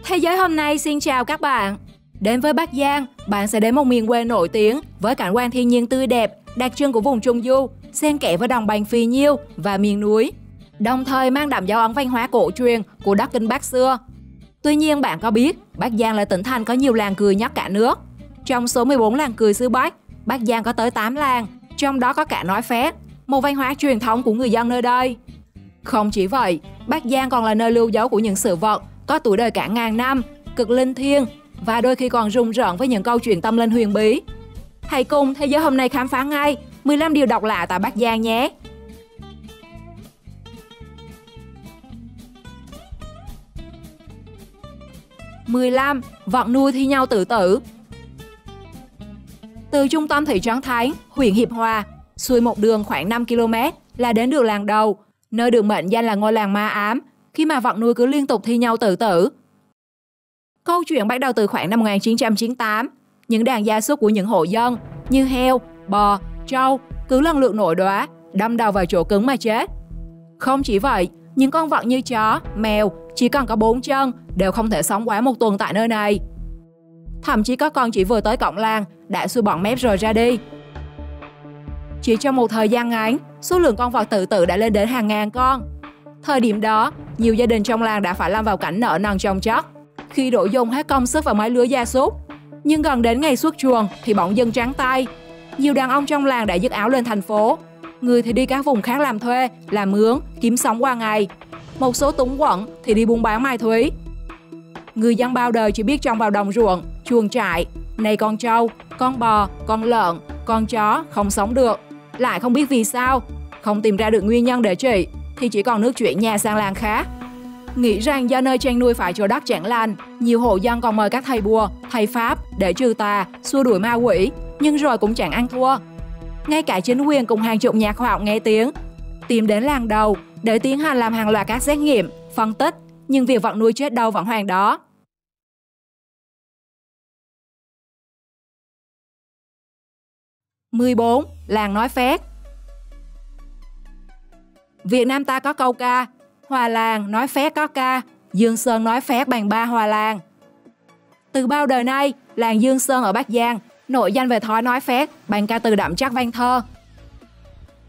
Thế giới hôm nay xin chào các bạn. Đến với Bắc Giang, bạn sẽ đến một miền quê nổi tiếng với cảnh quan thiên nhiên tươi đẹp, đặc trưng của vùng Trung Du, xen kẽ với đồng bằng phì nhiêu và miền núi, đồng thời mang đậm dấu ấn văn hóa cổ truyền của đất Kinh Bắc xưa. Tuy nhiên bạn có biết Bắc Giang là tỉnh thành có nhiều làng cười nhất cả nước. Trong số 14 làng cười xứ Bắc, Bắc Giang có tới 8 làng, trong đó có cả nói phét, một văn hóa truyền thống của người dân nơi đây. Không chỉ vậy, Bắc Giang còn là nơi lưu dấu của những sự vật có tuổi đời cả ngàn năm, cực linh thiêng và đôi khi còn rùng rợn với những câu chuyện tâm linh huyền bí. Hãy cùng Thế giới hôm nay khám phá ngay 15 điều độc lạ tại Bắc Giang nhé! (15) Vật nuôi thi nhau tự tử. Từ trung tâm thị trấn Thánh, huyện Hiệp Hòa, xuôi một đường khoảng 5 km là đến được làng Đầu, nơi được mệnh danh là ngôi làng ma ám, khi mà vật nuôi cứ liên tục thi nhau tự tử. Câu chuyện bắt đầu từ khoảng năm 1998, những đàn gia súc của những hộ dân như heo, bò, trâu cứ lần lượt nổi đóa, đâm đầu vào chỗ cứng mà chết. Không chỉ vậy, những con vật như chó, mèo chỉ còn có 4 chân đều không thể sống quá một tuần tại nơi này. Thậm chí có con chỉ vừa tới cổng làng đã xuôi bọt mép rồi ra đi. Chỉ trong một thời gian ngắn, số lượng con vật tự tử đã lên đến hàng ngàn con. Thời điểm đó, nhiều gia đình trong làng đã phải lâm vào cảnh nợ nần chồng chất khi đổ dồn hết công sức vào mấy lứa gia súc. Nhưng gần đến ngày xuất chuồng thì bỗng dưng trắng tay. Nhiều đàn ông trong làng đã dứt áo lên thành phố, người thì đi các vùng khác làm thuê, làm mướn, kiếm sống qua ngày. Một số túng quẫn thì đi buôn bán mai thúy. Người dân bao đời chỉ biết trông vào đồng ruộng, chuồng trại, này con trâu, con bò, con lợn, con chó không sống được. Lại không biết vì sao, không tìm ra được nguyên nhân để trị, thì chỉ còn nước chuyển nhà sang làng khác. Nghĩ rằng do nơi chăn nuôi phải chỗ đất chẳng lành, nhiều hộ dân còn mời các thầy bùa, thầy pháp để trừ tà, xua đuổi ma quỷ, nhưng rồi cũng chẳng ăn thua. Ngay cả chính quyền cùng hàng chục nhà khoa học nghe tiếng, tìm đến làng Đầu để tiến hành làm hàng loạt các xét nghiệm, phân tích, nhưng việc vật nuôi chết đâu vẫn hoàn đó. (14) Làng nói phét. Việt Nam ta có câu ca, hòa làng nói phét có ca, Dương Sơn nói phét bằng ba hòa làng. Từ bao đời nay, làng Dương Sơn ở Bắc Giang nổi danh về thói nói phét bằng ca từ đậm chất văn thơ.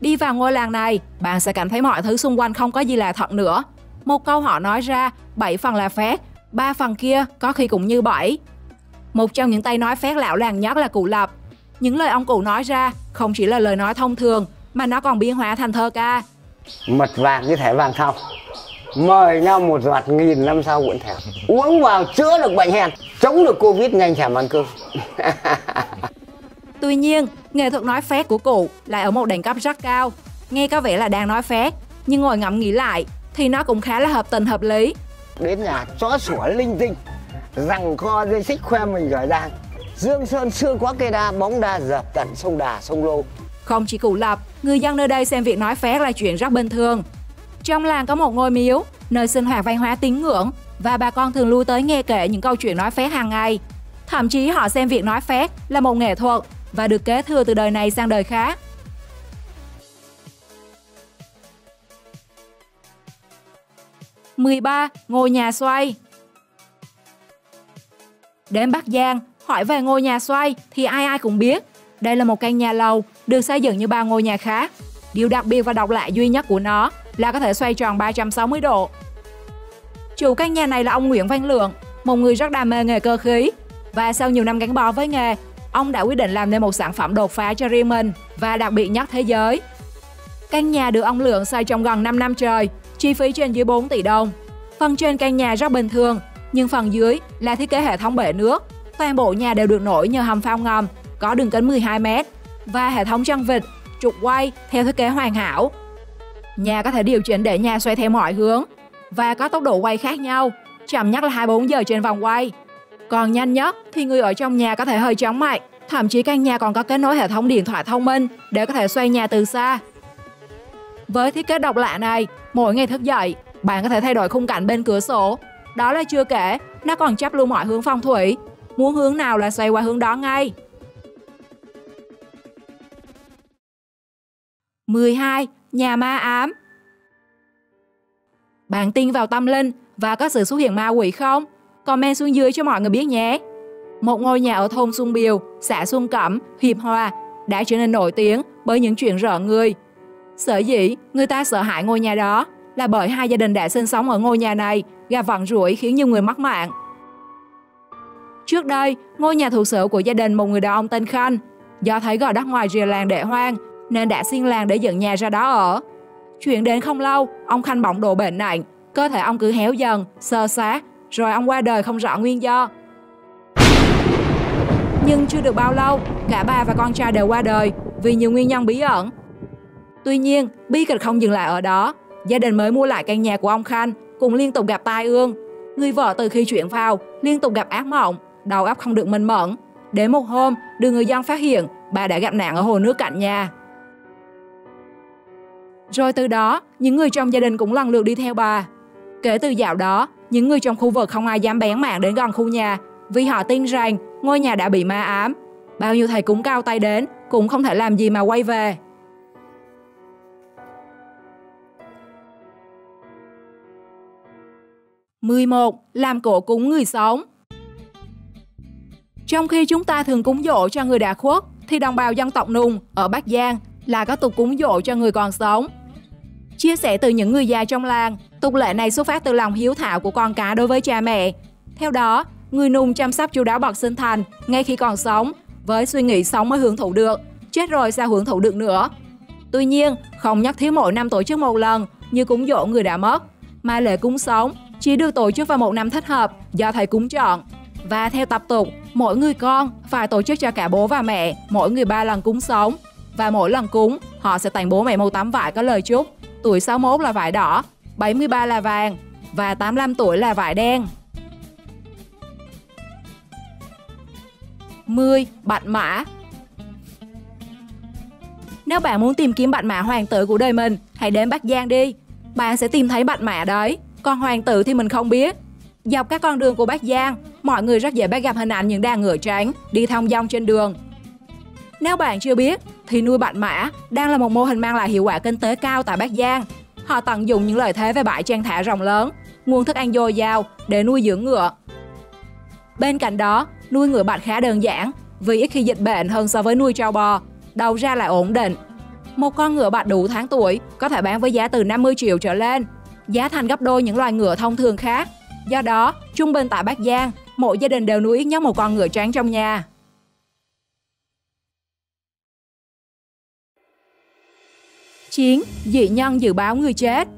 Đi vào ngôi làng này, bạn sẽ cảm thấy mọi thứ xung quanh không có gì là thật nữa. Một câu họ nói ra, 7 phần là phét, 3 phần kia có khi cũng như 7. Một trong những tay nói phét lão làng nhất là cụ Lập. Những lời ông cụ nói ra không chỉ là lời nói thông thường, mà nó còn biến hóa thành thơ ca. Mật vàng như thẻ vàng thau, mời nhau một giọt nghìn năm sau vẫn thèm. Uống vào chữa được bệnh hèn, chống được Covid nhanh thèm ăn cơm. Tuy nhiên, nghệ thuật nói phét của cụ lại ở một đẳng cấp rất cao. Nghe có vẻ là đang nói phét, nhưng ngồi ngẫm nghĩ lại thì nó cũng khá là hợp tình hợp lý. Đến nhà chó sủa linh tinh, rằng co dây xích khoe mình giỏi giang. Dương Sơn xưa quá cây đa, bóng đa dập tận sông Đà, sông Lô. Không chỉ cụ Lập, người dân nơi đây xem việc nói phét là chuyện rất bình thường. Trong làng có một ngôi miếu, nơi sinh hoạt văn hóa tín ngưỡng, và bà con thường lui tới nghe kể những câu chuyện nói phét hàng ngày. Thậm chí họ xem việc nói phét là một nghệ thuật và được kế thừa từ đời này sang đời khác. (13) Ngôi nhà xoay. Đến Bắc Giang, hỏi về ngôi nhà xoay thì ai ai cũng biết. Đây là một căn nhà lầu được xây dựng như bao ngôi nhà khác. Điều đặc biệt và độc lạ duy nhất của nó là có thể xoay tròn 360 độ. Chủ căn nhà này là ông Nguyễn Văn Lượng, một người rất đam mê nghề cơ khí. Và sau nhiều năm gắn bó với nghề, ông đã quyết định làm nên một sản phẩm đột phá cho riêng mình và đặc biệt nhất thế giới. Căn nhà được ông Lượng xây trong gần 5 năm trời, chi phí trên dưới 4 tỷ đồng. Phần trên căn nhà rất bình thường, nhưng phần dưới là thiết kế hệ thống bể nước. Toàn bộ nhà đều được nổi nhờ hầm phao ngầm, có đường kính 12 m và hệ thống chân vịt, trục quay theo thiết kế hoàn hảo. Nhà có thể điều chỉnh để nhà xoay theo mọi hướng và có tốc độ quay khác nhau, chậm nhất là 24 giờ trên vòng quay. Còn nhanh nhất thì người ở trong nhà có thể hơi chóng mặt, thậm chí căn nhà còn có kết nối hệ thống điện thoại thông minh để có thể xoay nhà từ xa. Với thiết kế độc lạ này, mỗi ngày thức dậy, bạn có thể thay đổi khung cảnh bên cửa sổ. Đó là chưa kể, nó còn chấp luôn mọi hướng phong thủy. Muốn hướng nào là xoay qua hướng đó ngay. 12. Nhà ma ám. Bạn tin vào tâm linh và có sự xuất hiện ma quỷ không? Comment xuống dưới cho mọi người biết nhé. Một ngôi nhà ở thôn Xuân Biều, xã Xuân Cẩm, Hiệp Hòa đã trở nên nổi tiếng bởi những chuyện rợn người. Sở dĩ người ta sợ hãi ngôi nhà đó là bởi 2 gia đình đã sinh sống ở ngôi nhà này gặp vận rủi khiến nhiều người mất mạng. Trước đây, ngôi nhà thuộc sở của gia đình một người đàn ông tên Khanh. Do thấy gò đất ngoài rìa làng để hoang nên đã xin làng để dựng nhà ra đó ở. Chuyện đến không lâu, ông Khanh bỗng đổ bệnh nặng, cơ thể ông cứ héo dần, xơ xát, rồi ông qua đời không rõ nguyên do. Nhưng chưa được bao lâu, cả ba và con trai đều qua đời vì nhiều nguyên nhân bí ẩn. Tuy nhiên, bi kịch không dừng lại ở đó. Gia đình mới mua lại căn nhà của ông Khanh cũng liên tục gặp tai ương. Người vợ từ khi chuyển vào liên tục gặp ác mộng, đầu óc không được minh mẫn. Đến một hôm, được người dân phát hiện bà đã gặp nạn ở hồ nước cạnh nhà. Rồi từ đó, những người trong gia đình cũng lần lượt đi theo bà. Kể từ dạo đó, những người trong khu vực không ai dám bén mảng đến gần khu nhà vì họ tin rằng ngôi nhà đã bị ma ám. Bao nhiêu thầy cúng cao tay đến cũng không thể làm gì mà quay về. Làm cổ cúng người sống. Trong khi chúng ta thường cúng dỗ cho người đã khuất, thì đồng bào dân tộc Nùng ở Bắc Giang là có tục cúng dỗ cho người còn sống. Chia sẻ từ những người già trong làng, tục lệ này xuất phát từ lòng hiếu thảo của con cái đối với cha mẹ. Theo đó, người Nùng chăm sóc chu đáo bậc sinh thành ngay khi còn sống, với suy nghĩ sống mới hưởng thụ được, chết rồi sao hưởng thụ được nữa. Tuy nhiên, không nhất thiết mỗi năm tổ chức một lần như cúng dỗ người đã mất, mà lễ cúng sống chỉ được tổ chức vào một năm thích hợp do thầy cúng chọn. Và theo tập tục, mỗi người con phải tổ chức cho cả bố và mẹ mỗi người 3 lần cúng sống. Và mỗi lần cúng, họ sẽ tặng bố mẹ một tấm vải có lời chúc. Tuổi 61 là vải đỏ, 73 là vàng và 85 tuổi là vải đen. 10. Bạch mã. Nếu bạn muốn tìm kiếm bạch mã hoàng tử của đời mình, hãy đến Bắc Giang đi. Bạn sẽ tìm thấy bạch mã đấy, còn hoàng tử thì mình không biết. Dọc các con đường của Bắc Giang, mọi người rất dễ bắt gặp hình ảnh những đàn ngựa trắng đi thong dong trên đường. Nếu bạn chưa biết, thì nuôi bạch mã đang là một mô hình mang lại hiệu quả kinh tế cao tại Bắc Giang. Họ tận dụng những lợi thế về bãi chăn thả rộng lớn, nguồn thức ăn dồi dào để nuôi dưỡng ngựa. Bên cạnh đó, nuôi ngựa bạch khá đơn giản vì ít khi dịch bệnh hơn so với nuôi trâu bò, đầu ra lại ổn định. Một con ngựa bạch đủ tháng tuổi có thể bán với giá từ 50 triệu trở lên, giá thành gấp đôi những loài ngựa thông thường khác. Do đó, trung bình tại Bắc Giang, mỗi gia đình đều nuôi ít nhất một con ngựa trắng trong nhà. Chiến, dị nhân dự báo người chết.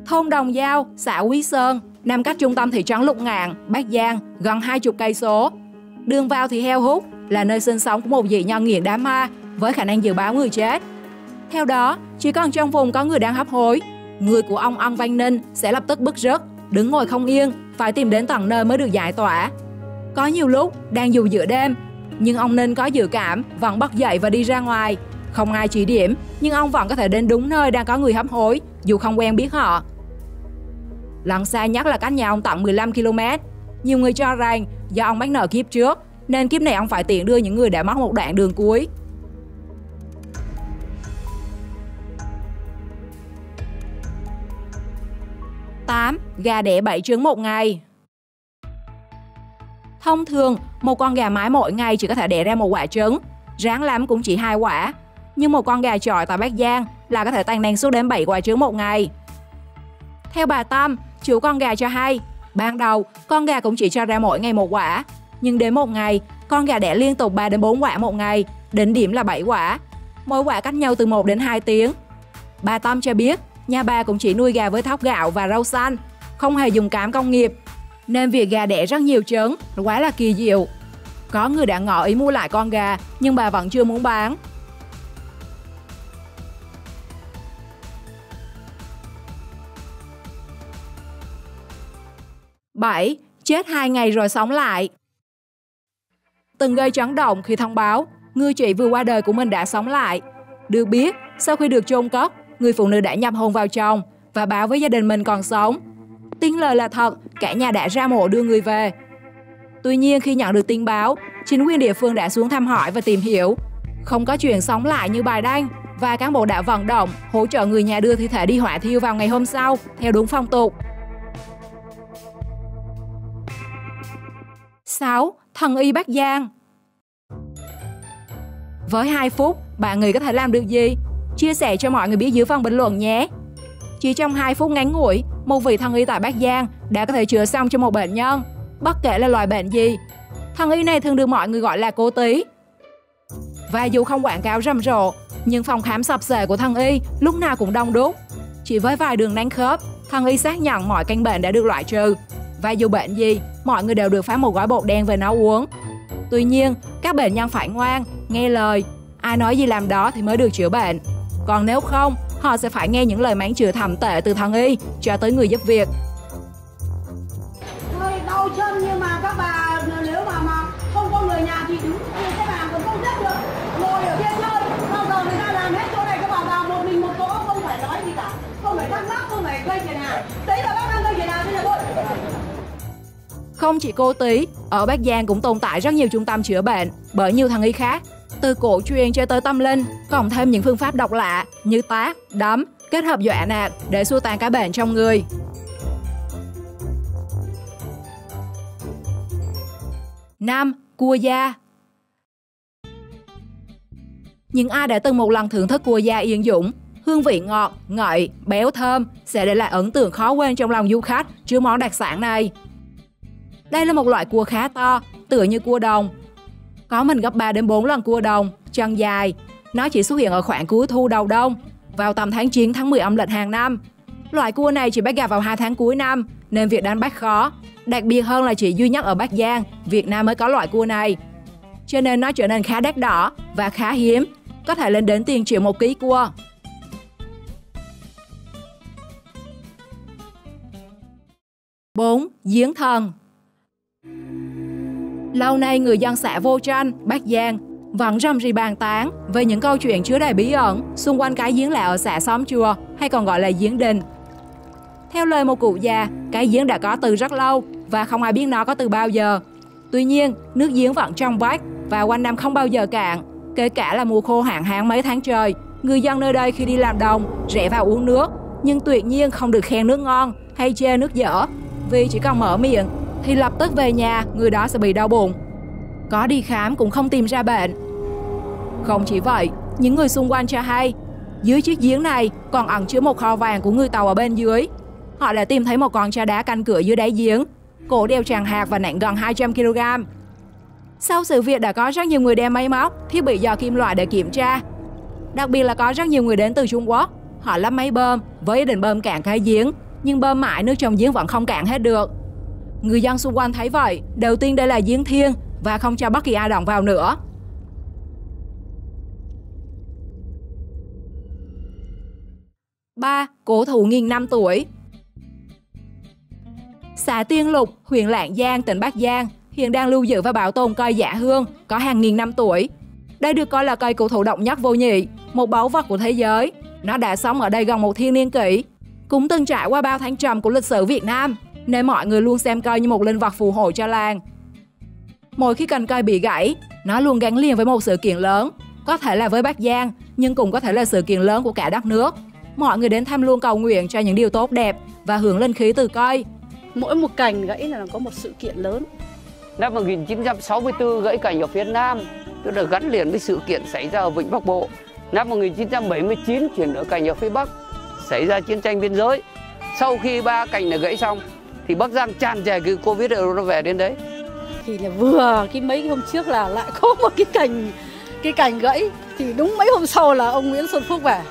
Thôn Đồng Giao, xã Quý Sơn, nằm cách trung tâm thị trấn Lục Ngạn, Bắc Giang gần 20 cây số. Đường vào thì heo hút, là nơi sinh sống của một dị nhân nghiện đám ma với khả năng dự báo người chết. Theo đó, chỉ cần trong vùng có người đang hấp hối, người của ông Ân Văn Ninh sẽ lập tức bứt rứt, đứng ngồi không yên, phải tìm đến tận nơi mới được giải tỏa. Có nhiều lúc đang dù giữa đêm, nhưng ông Ninh có dự cảm vẫn bật dậy và đi ra ngoài. Không ai chỉ điểm, nhưng ông vẫn có thể đến đúng nơi đang có người hấp hối, dù không quen biết họ. Lần xa nhất là cách nhà ông tận 15 km. Nhiều người cho rằng do ông mắc nợ kiếp trước, nên kiếp này ông phải tiện đưa những người đã mất một đoạn đường cuối. Gà đẻ 7 trứng một ngày. Thông thường, một con gà mái mỗi ngày chỉ có thể đẻ ra một quả trứng, ráng lắm cũng chỉ 2 quả. Nhưng một con gà chọi tại Bắc Giang là có thể tăng năng suất đến 7 quả trứng một ngày. Theo bà Tâm, chủ con gà cho hay, ban đầu con gà cũng chỉ cho ra mỗi ngày một quả, nhưng đến một ngày, con gà đẻ liên tục 3 đến 4 quả một ngày, đỉnh điểm là 7 quả. Mỗi quả cách nhau từ 1 đến 2 tiếng. Bà Tâm cho biết, nhà bà cũng chỉ nuôi gà với thóc gạo và rau xanh, không hề dùng cám công nghiệp, nên việc gà đẻ rất nhiều trứng quá là kỳ diệu. Có người đã ngỏ ý mua lại con gà, nhưng bà vẫn chưa muốn bán. Chết 2 ngày rồi sống lại. Từng gây chấn động khi thông báo người chị vừa qua đời của mình đã sống lại. Được biết, sau khi được chôn cất, người phụ nữ đã nhập hồn vào chồng và báo với gia đình mình còn sống. Tin lời là thật, cả nhà đã ra mộ đưa người về. Tuy nhiên khi nhận được tin báo, chính quyền địa phương đã xuống thăm hỏi và tìm hiểu. Không có chuyện sống lại như bài đăng, và cán bộ đã vận động hỗ trợ người nhà đưa thi thể đi hỏa thiêu vào ngày hôm sau theo đúng phong tục. 6. Thần y Bắc Giang. Với 2 phút, bạn nghĩ có thể làm được gì? Chia sẻ cho mọi người biết dưới phần bình luận nhé. Chỉ trong 2 phút ngắn ngủi, một vị thần y tại Bắc Giang đã có thể chữa xong cho một bệnh nhân, bất kể là loại bệnh gì. Thần y này thường được mọi người gọi là cô Tí. Và dù không quảng cáo rầm rộ, nhưng phòng khám sập sệ của thần y lúc nào cũng đông đúc. Chỉ với vài đường nắn khớp, thần y xác nhận mọi căn bệnh đã được loại trừ. Và dù bệnh gì, mọi người đều được phát một gói bột đen về nấu uống. Tuy nhiên, các bệnh nhân phải ngoan, nghe lời. Ai nói gì làm đó thì mới được chữa bệnh. Còn nếu không, họ sẽ phải nghe những lời mắng chửi thậm tệ từ thần y cho tới người giúp việc. Hơi đau chân nhưng mà các bà nếu mà không có người nhà thì đứng cái bàn còn không xếp được. Ngồi ở kia chơi, bao giờ người ta làm hết chỗ này các bà vào một mình một chỗ, không phải nói gì cả. Không phải thắc mắc, không phải gây phiền hà. Đấy là bác đang gây phiền hà bây giờ thôi. Không chỉ cô Tí, ở Bắc Giang cũng tồn tại rất nhiều trung tâm chữa bệnh bởi nhiều thần y khác. Từ cổ truyền cho tới tâm linh, cộng thêm những phương pháp độc lạ như tát, đấm, kết hợp dọa nạt để xua tan cái bệnh trong người. 5. Cua da. Những ai đã từng một lần thưởng thức cua da Yên Dũng, hương vị ngọt, ngậy, béo thơm sẽ để lại ấn tượng khó quên trong lòng du khách trước món đặc sản này. Đây là một loại cua khá to, tựa như cua đồng. Có mình gấp 3 đến 4 lần cua đồng, chân dài. Nó chỉ xuất hiện ở khoảng cuối thu đầu đông, vào tầm tháng 9 tháng 10 âm lịch hàng năm. Loại cua này chỉ bắt gặp vào 2 tháng cuối năm, nên việc đánh bắt khó. Đặc biệt hơn là chỉ duy nhất ở Bắc Giang, Việt Nam mới có loại cua này. Cho nên nó trở nên khá đắt đỏ và khá hiếm, có thể lên đến tiền triệu 1 ký cua. 4. Giếng thần. Lâu nay người dân xã Vô Tranh, Bắc Giang vẫn rầm rì bàn tán về những câu chuyện chứa đầy bí ẩn xung quanh cái giếng lạ ở xã Xóm Chùa, hay còn gọi là giếng đình. Theo lời một cụ già, cái giếng đã có từ rất lâu và không ai biết nó có từ bao giờ. Tuy nhiên, nước giếng vẫn trong vách và quanh năm không bao giờ cạn, kể cả là mùa khô hạn hán mấy tháng trời. Người dân nơi đây khi đi làm đồng rẽ vào uống nước, nhưng tuyệt nhiên không được khen nước ngon hay chê nước dở, vì chỉ cần mở miệng thì lập tức về nhà người đó sẽ bị đau bụng. Có đi khám cũng không tìm ra bệnh. Không chỉ vậy, những người xung quanh cho hay dưới chiếc giếng này còn ẩn chứa một kho vàng của người Tàu ở bên dưới. Họ đã tìm thấy một con chó đá canh cửa dưới đáy giếng, cổ đeo tràng hạt và nặng gần 200 kg. Sau sự việc đã có rất nhiều người đem máy móc, thiết bị dò kim loại để kiểm tra. Đặc biệt là có rất nhiều người đến từ Trung Quốc. Họ lắp máy bơm với ý định bơm cạn cái giếng, nhưng bơm mãi nước trong giếng vẫn không cạn hết được. Người dân xung quanh thấy vậy, đều tin đây là giếng thiên và không cho bất kỳ ai động vào nữa. 3. Cổ thụ nghìn năm tuổi. Xã Tiên Lục, huyện Lạng Giang, tỉnh Bắc Giang hiện đang lưu giữ và bảo tồn cây dạ hương có hàng nghìn năm tuổi. Đây được coi là cây cổ thụ độc nhất vô nhị, một báu vật của thế giới. Nó đã sống ở đây gần 1 thiên niên kỷ, cũng từng trải qua bao thăng trầm của lịch sử Việt Nam, nên mọi người luôn xem cây như một linh vật phù hộ cho làng. Mỗi khi cành cây bị gãy, nó luôn gắn liền với một sự kiện lớn, có thể là với Bắc Giang, nhưng cũng có thể là sự kiện lớn của cả đất nước. Mọi người đến thăm luôn cầu nguyện cho những điều tốt đẹp và hưởng linh khí từ cây. Mỗi một cành gãy là có một sự kiện lớn. Năm 1964 gãy cành ở phía Nam, tức là gắn liền với sự kiện xảy ra ở Vịnh Bắc Bộ. Năm 1979 chuyển đổi cành ở phía Bắc, xảy ra chiến tranh biên giới. Sau khi 3 cành này gãy xong thì Bắc Giang tràn trề cái Covid nó về đến đấy. Thì là vừa mấy hôm trước là lại có một cái cành gãy, thì đúng mấy hôm sau là ông Nguyễn Xuân Phúc về.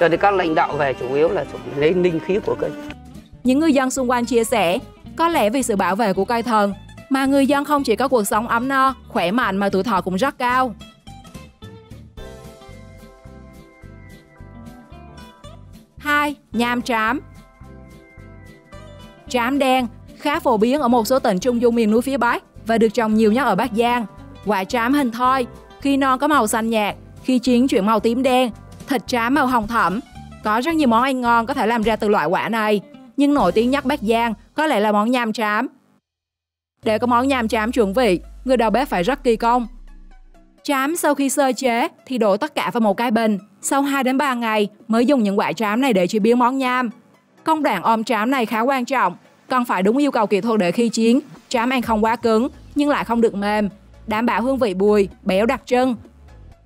Cho nên các lãnh đạo về chủ yếu là lấy linh khí của cây. Những người dân xung quanh chia sẻ, có lẽ vì sự bảo vệ của cây thần mà người dân không chỉ có cuộc sống ấm no, khỏe mạnh mà tuổi thọ cũng rất cao. 2. Nham trám. Trám đen khá phổ biến ở một số tỉnh Trung Du miền núi phía Bắc và được trồng nhiều nhất ở Bắc Giang. Quả trám hình thoi, khi non có màu xanh nhạt, khi chín chuyển màu tím đen, thịt trám màu hồng thẫm. Có rất nhiều món ăn ngon có thể làm ra từ loại quả này, nhưng nổi tiếng nhất Bắc Giang có lẽ là món nham trám. Để có món nham trám chuẩn vị, người đầu bếp phải rất kỳ công. Trám sau khi sơ chế thì đổ tất cả vào một cái bình, sau 2 đến 3 ngày mới dùng những quả trám này để chế biến món nham. Công đoạn ôm trám này khá quan trọng, cần phải đúng yêu cầu kỹ thuật để khi chín, trám ăn không quá cứng, nhưng lại không được mềm, đảm bảo hương vị bùi, béo đặc trưng.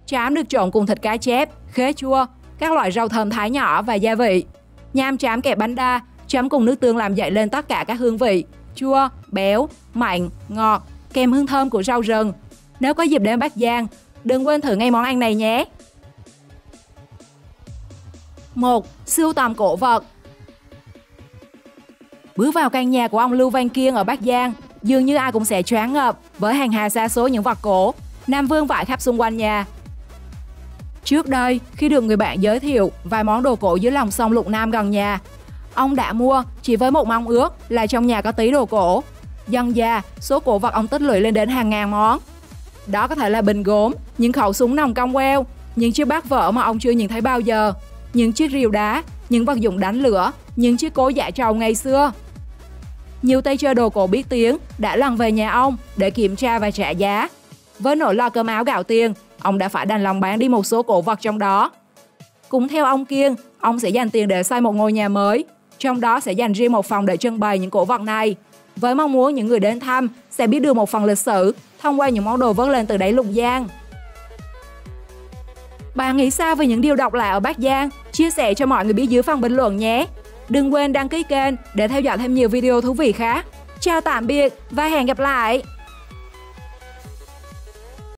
Trám được trộn cùng thịt cá chép, khế chua, các loại rau thơm thái nhỏ và gia vị. Nham trám kẹp bánh đa, chấm cùng nước tương làm dậy lên tất cả các hương vị, chua, béo, mặn, ngọt, kèm hương thơm của rau rừng. Nếu có dịp đến Bắc Giang, đừng quên thử ngay món ăn này nhé. 1. Sưu tầm cổ vật. Bước vào căn nhà của ông Lưu Văn Kiên ở Bắc Giang, dường như ai cũng sẽ choáng ngợp với hàng hà sa số những vật cổ, nằm vương vãi khắp xung quanh nhà. Trước đây, khi được người bạn giới thiệu vài món đồ cổ dưới lòng sông Lục Nam gần nhà, ông đã mua chỉ với một mong ước là trong nhà có tí đồ cổ. Dần dà, số cổ vật ông tích lũy lên đến hàng ngàn món. Đó có thể là bình gốm, những khẩu súng nòng cong queo, những chiếc bát vỡ mà ông chưa nhìn thấy bao giờ, những chiếc rìu đá, những vật dụng đánh lửa, những chiếc cối giả trầu ngày xưa. Nhiều tay chơi đồ cổ biết tiếng đã lần về nhà ông để kiểm tra và trả giá. Với nỗi lo cơm áo gạo tiền, ông đã phải đành lòng bán đi một số cổ vật trong đó. Cũng theo ông Kiên, ông sẽ dành tiền để xây một ngôi nhà mới, trong đó sẽ dành riêng một phòng để trưng bày những cổ vật này, với mong muốn những người đến thăm sẽ biết được một phần lịch sử thông qua những món đồ vớt lên từ đáy Lục Giang. Bạn nghĩ sao về những điều độc lạ ở Bắc Giang? Chia sẻ cho mọi người biết dưới phần bình luận nhé! Đừng quên đăng ký kênh để theo dõi thêm nhiều video thú vị khác. Chào tạm biệt và hẹn gặp lại!